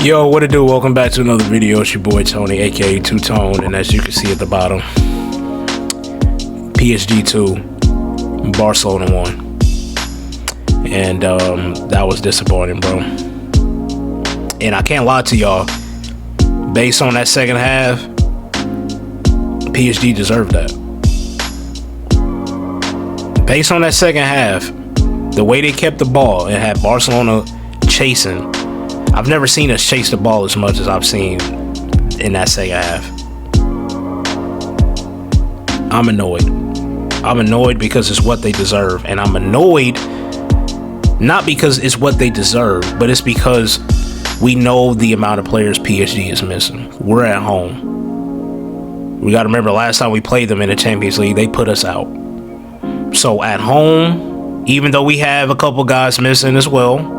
Yo, what it do? Welcome back to another video. It's your boy Tony, aka Two Tone, and as you can see at the bottom, PSG 2, Barcelona 1, and that was disappointing, bro. And I can't lie to y'all, based on that second half, PSG deserved that. Based on that second half, the way they kept the ball and had Barcelona chasing, I've never seen us chase the ball as much as I've seen in that second half. I'm annoyed. I'm annoyed because it's what they deserve. And I'm annoyed not because it's what they deserve, but it's because we know the amount of players PSG is missing. We're at home. We got to remember last time we played them in the Champions League, they put us out. So at home, even though we have a couple guys missing as well,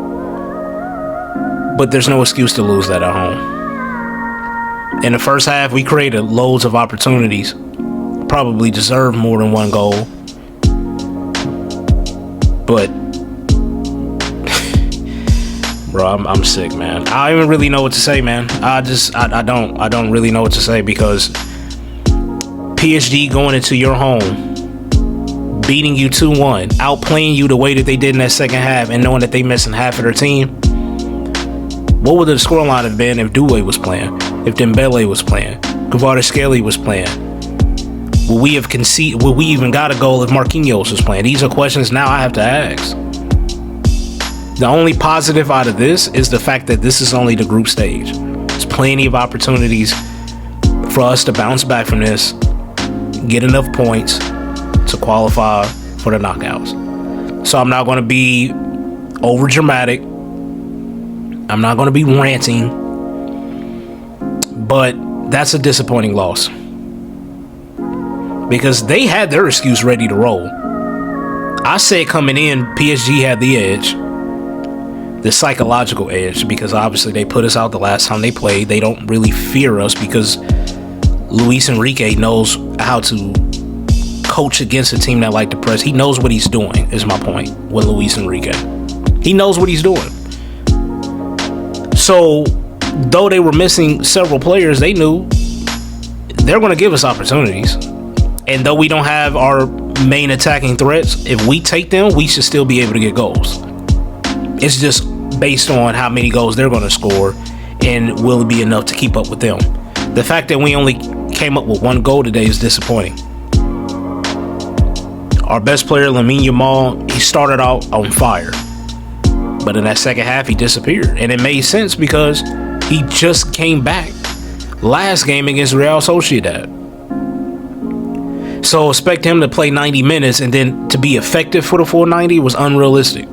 but there's no excuse to lose that at home. In the first half, we created loads of opportunities. Probably deserved more than one goal. But, bro, I'm sick, man. I don't even really know what to say, man. I don't really know what to say, because PSG going into your home, beating you 2-1, outplaying you the way that they did in that second half, and knowing that they missing half of their team. What would the scoreline have been if Doué was playing? If Dembele was playing? Kvaratskhelia was playing? Would we have conceded? Would we even got a goal if Marquinhos was playing? These are questions now I have to ask. The only positive out of this is the fact that this is only the group stage. There's plenty of opportunities for us to bounce back from this, get enough points to qualify for the knockouts. So I'm not going to be over dramatic. I'm not going to be ranting, but that's a disappointing loss, because they had their excuse ready to roll. I said coming in, PSG had the edge, the psychological edge, because obviously they put us out the last time they played. They don't really fear us because Luis Enrique knows how to coach against a team that like to press. He knows what he's doing, is my point with Luis Enrique. He knows what he's doing. So, though they were missing several players, they knew they're going to give us opportunities. And though we don't have our main attacking threats, if we take them, we should still be able to get goals. It's just based on how many goals they're going to score, and will it be enough to keep up with them. The fact that we only came up with one goal today is disappointing. Our best player, Lamine Yamal, he started out on fire. But in that second half, he disappeared. And it made sense because he just came back last game against Real Sociedad. So expect him to play 90 minutes and then to be effective for the full 90 was unrealistic.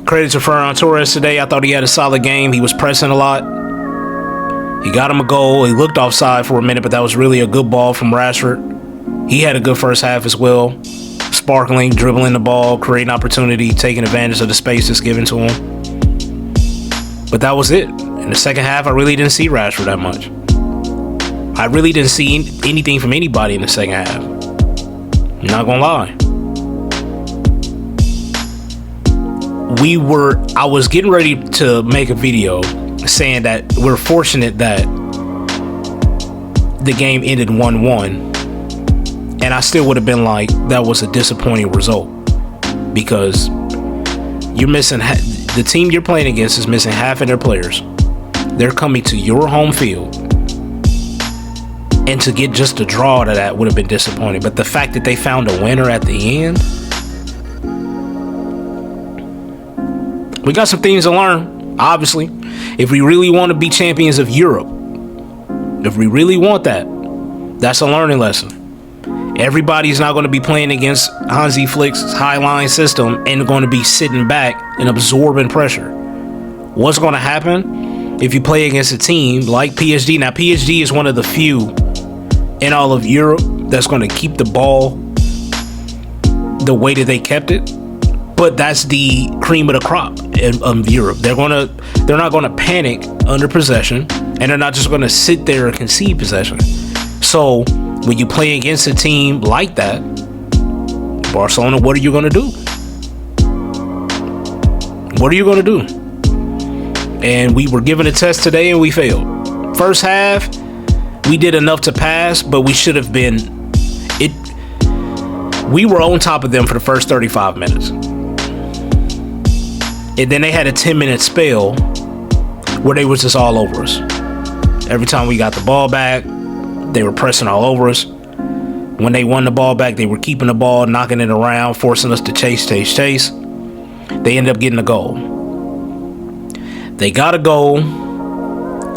Credit to Ferran Torres today. I thought he had a solid game. He was pressing a lot. He got him a goal. He looked offside for a minute, but that was really a good ball from Rashford. He had a good first half as well. Sparkling, dribbling the ball, creating opportunity, taking advantage of the space that's given to him. But that was it. In the second half, I really didn't see Rashford that much. I really didn't see anything from anybody in the second half. I'm not gonna lie. I was getting ready to make a video saying that we're fortunate that the game ended 1-1. And I still would have been like, that was a disappointing result, because you're missing the team you're playing against is missing half of their players. They're coming to your home field, and to get just a draw to that would have been disappointing. But the fact that they found a winner at the end, we got some things to learn. Obviously, if we really want to be champions of Europe, if we really want that, that's a learning lesson. Everybody's not going to be playing against Hansi Flick's high line system and going to be sitting back and absorbing pressure. What's going to happen if you play against a team like PSG? Now, PSG is one of the few in all of Europe that's going to keep the ball the way that they kept it. But that's the cream of the crop in Europe. They're not going to panic under possession, and they're not just going to sit there and concede possession. So when you play against a team like that, Barcelona, what are you going to do? What are you going to do? And we were given a test today and we failed. First half, we did enough to pass, but we should have been it. We were on top of them for the first 35 minutes. And then they had a 10-minute spell where they was just all over us. Every time we got the ball back, they were pressing all over us. When they won the ball back, they were keeping the ball, knocking it around, forcing us to chase. They ended up getting a goal. They got a goal.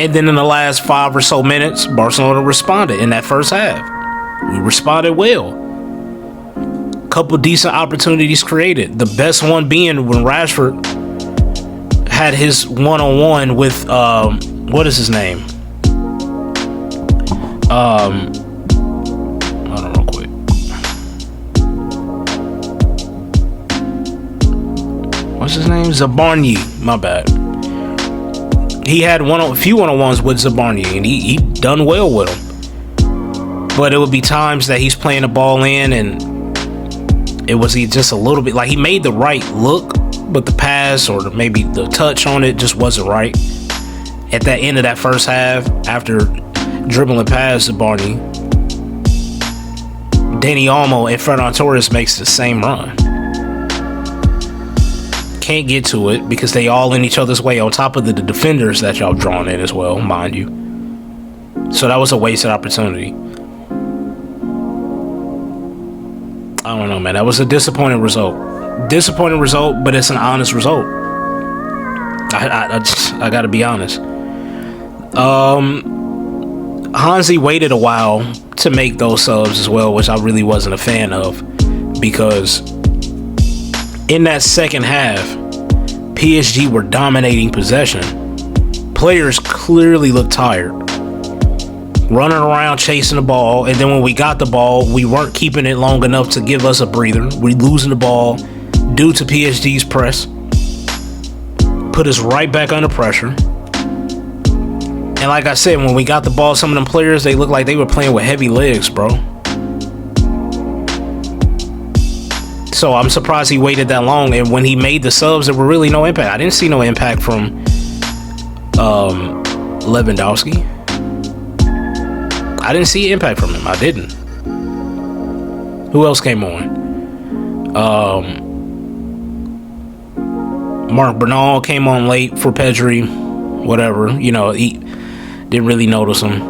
And then in the last 5 or so minutes, Barcelona responded in that first half. We responded well. Couple decent opportunities created. The best one being when Rashford had his one-on-one with, what is his name? Hold on real quick. What's his name? Zabarnyi. My bad. He had a few one-on-ones with Zabarnyi, and he done well with him. But it would be times that he's playing the ball in, and it was just a little bit like he made the right look, but the pass or maybe the touch on it just wasn't right. At that end of that first half, after dribbling past Zabarnyi, Dani Olmo and Ferran Torres makes the same run. Can't get to it because they all in each other's way on top of the defenders that y'all drawn in as well, mind you. So that was a wasted opportunity. I don't know, man. That was a disappointing result. But it's an honest result. I gotta be honest. Hansi waited a while to make those subs as well, which I really wasn't a fan of, because in that second half, PSG were dominating possession. Players clearly looked tired, running around chasing the ball, and then when we got the ball, we weren't keeping it long enough to give us a breather. We losing the ball due to PSG's press, put us right back under pressure. And like I said, when we got the ball, some of them players, they looked like they were playing with heavy legs, bro. So I'm surprised he waited that long. And when he made the subs, there were really no impact. I didn't see no impact from Lewandowski. I didn't see impact from him. I didn't. Who else came on? Mark Bernal came on late for Pedri. Whatever. You know, he didn't really notice him.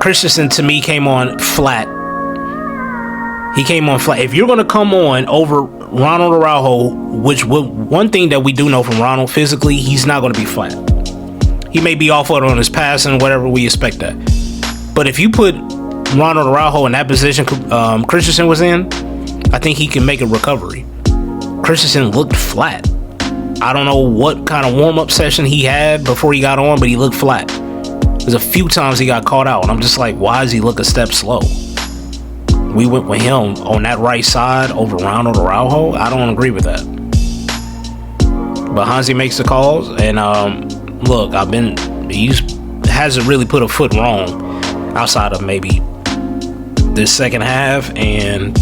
Christensen, to me, came on flat. He came on flat. If you're going to come on over Ronald Araujo, one thing that we do know from Ronald, physically, he's not going to be flat. He may be off on his passing, whatever, we expect that. But if you put Ronald Araujo in that position Christensen was in, I think he can make a recovery. Christensen looked flat. I don't know what kind of warm-up session he had before he got on, but he looked flat. There's a few times he got caught out, and I'm just like, why does he look a step slow? We went with him on that right side over Ronald Araujo. I don't agree with that. But Hansi makes the calls, and look, he hasn't really put a foot wrong outside of maybe this second half and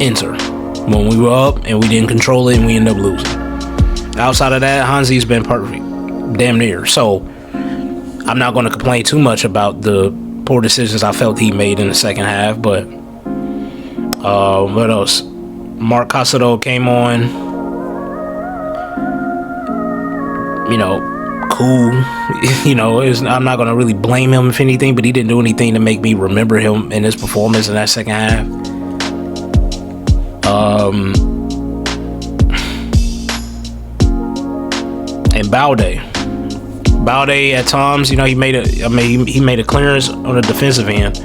Inter, when we were up and we didn't control it and we ended up losing. Outside of that, Hansi's been perfect, damn near. So I'm not going to complain too much about the poor decisions I felt he made in the second half. But what else? Mark Casado came on. You know, cool. You know, I'm not going to really blame him if anything, but he didn't do anything to make me remember him in his performance in that second half. And Balde at times, you know, he made a clearance on the defensive end.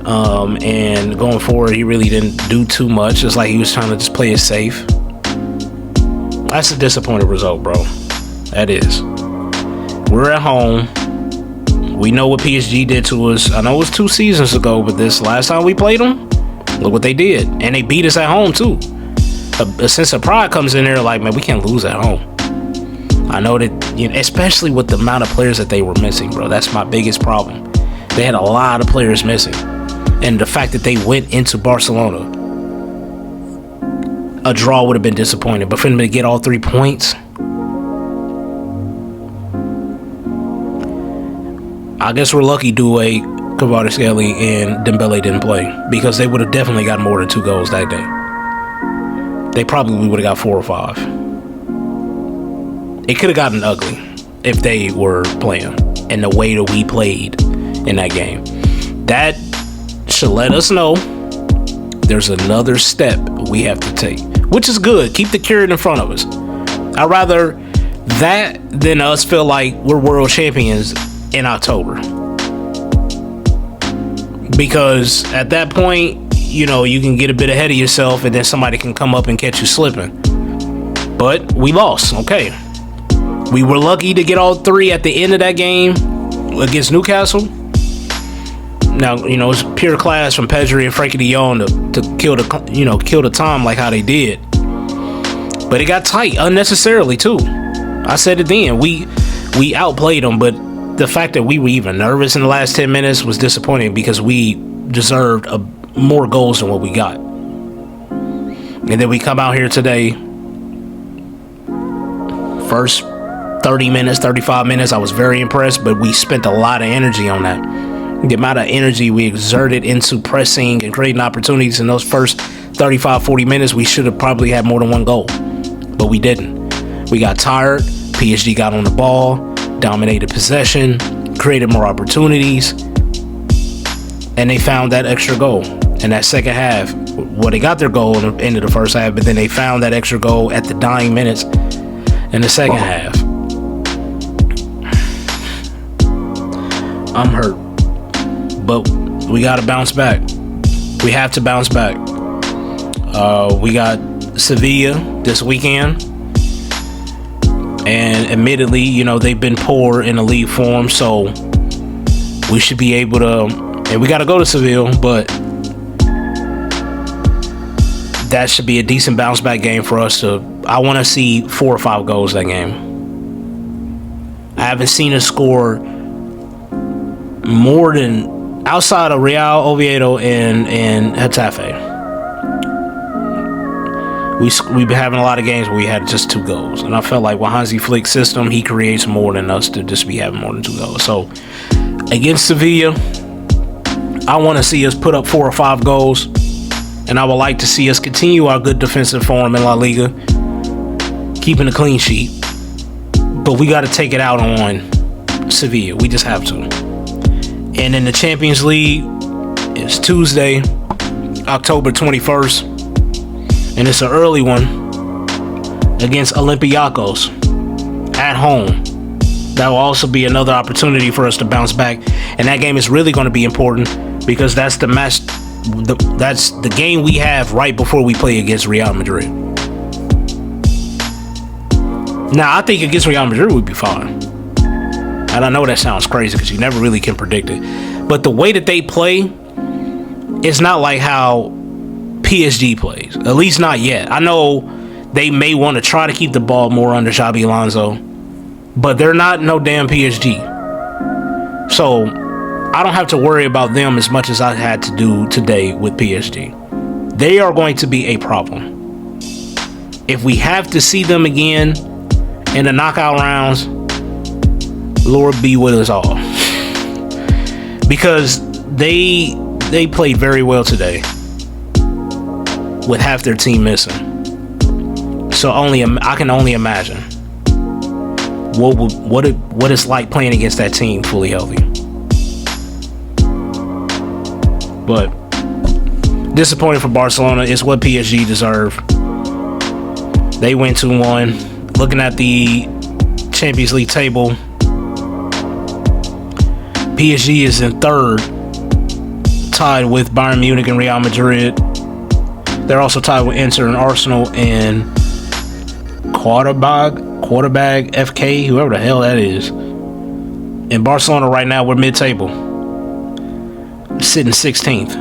And going forward, he really didn't do too much. It's like he was trying to just play it safe. That's a disappointing result, bro. That is. We're at home. We know what PSG did to us. I know it was 2 seasons ago, but this last time we played them, look what they did. And they beat us at home, too. A sense of pride comes in there like, man, we can't lose at home. I know that, you know, especially with the amount of players that they were missing, bro. That's my biggest problem. They had a lot of players missing. And the fact that they went into Barcelona, a draw would have been disappointing. But for them to get all 3 points, I guess we're lucky Doué, Kvaratskhelia, and Dembele didn't play, because they would have definitely got more than 2 goals that day. They probably would have got 4 or 5. It could have gotten ugly if they were playing in the way that we played in that game. That should let us know there's another step we have to take, which is good. Keep the carrot in front of us. I'd rather that than us feel like we're world champions in October, because at that point, you know, you can get a bit ahead of yourself and then somebody can come up and catch you slipping. But we lost. Okay, we were lucky to get all 3 at the end of that game against Newcastle. Now, you know, it's pure class from Pedri and Frankie de Jong to kill the time like how they did. But it got tight unnecessarily too. I said it then. We outplayed them, but the fact that we were even nervous in the last 10 minutes was disappointing, because we deserved more goals than what we got. And then we come out here today, first 30 minutes, 35 minutes, I was very impressed, but we spent a lot of energy on that. The amount of energy we exerted into pressing and creating opportunities in those first 35, 40 minutes, we should have probably had more than 1 goal. But we didn't. We got tired. PSG got on the ball, dominated possession, created more opportunities, and they found that extra goal in that second half. Well, they got their goal in the end of the first half, but then they found that extra goal at the dying minutes in the second half. I'm hurt, but we got to bounce back. We have to bounce back. We got Sevilla this weekend, and admittedly, you know, they've been poor in the league form, so we should be able to, and we got to go to Seville, but that should be a decent bounce back game for us to, I want to see 4 or 5 goals that game. I haven't seen us score more than, outside of Real Oviedo and Getafe. We've been having a lot of games where we had just 2 goals. And I felt like with Hansi Flick's system, he creates more than us to just be having more than 2 goals. So against Sevilla, I want to see us put up 4 or 5 goals. And I would like to see us continue our good defensive form in La Liga, keeping a clean sheet. But we got to take it out on Sevilla. We just have to. And in the Champions League, it's Tuesday, October 21st. And it's an early one against Olympiacos at home. That will also be another opportunity for us to bounce back. And that game is really going to be important, because that's the match. That's the game we have right before we play against Real Madrid. Now, I think against Real Madrid we'd be fine. And I know that sounds crazy because you never really can predict it. But the way that they play, it's not like how PSG plays. At least not yet. I know they may want to try to keep the ball more under Xabi Alonso, but they're not no damn PSG. So I don't have to worry about them as much as I had to do today with PSG. They are going to be a problem. If we have to see them again in the knockout rounds, Lord be with us all. Because they played very well today with half their team missing. So I can only imagine what it's like playing against that team fully healthy. But disappointing for Barcelona. It's what PSG deserve. They went 2-1. Looking at the Champions League table, PSG is in third, tied with Bayern Munich and Real Madrid. They're also tied with Inter and Arsenal and Quarterbag FK, whoever the hell that is. In Barcelona right now, we're mid-table, sitting 16th.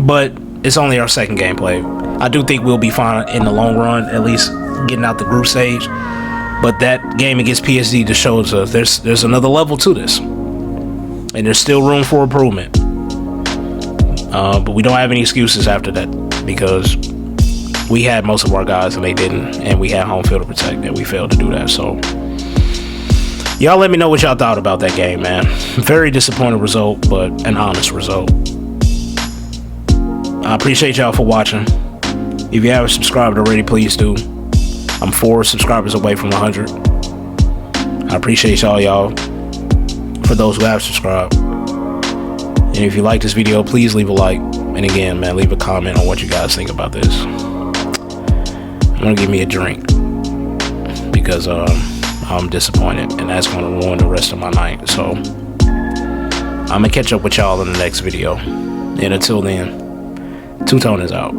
But it's only our second game played. I do think we'll be fine in the long run, at least getting out the group stage. But that game against PSG just shows us there's another level to this. And there's still room for improvement. But we don't have any excuses after that, because we had most of our guys and they didn't. And we had home field to protect, and we failed to do that. So Y'all let me know what y'all thought about that game, man. Very disappointing result, but an honest result. I appreciate y'all for watching. If you haven't subscribed already, please do. I'm 4 subscribers away from 100. I appreciate y'all for those who have subscribed. And if you like this video, please leave a like. And again, man, leave a comment on what you guys think about this. I'm gonna give me a drink because I'm disappointed, and that's gonna ruin the rest of my night. So I'm gonna catch up with y'all in the next video. And until then, Two Tone is out.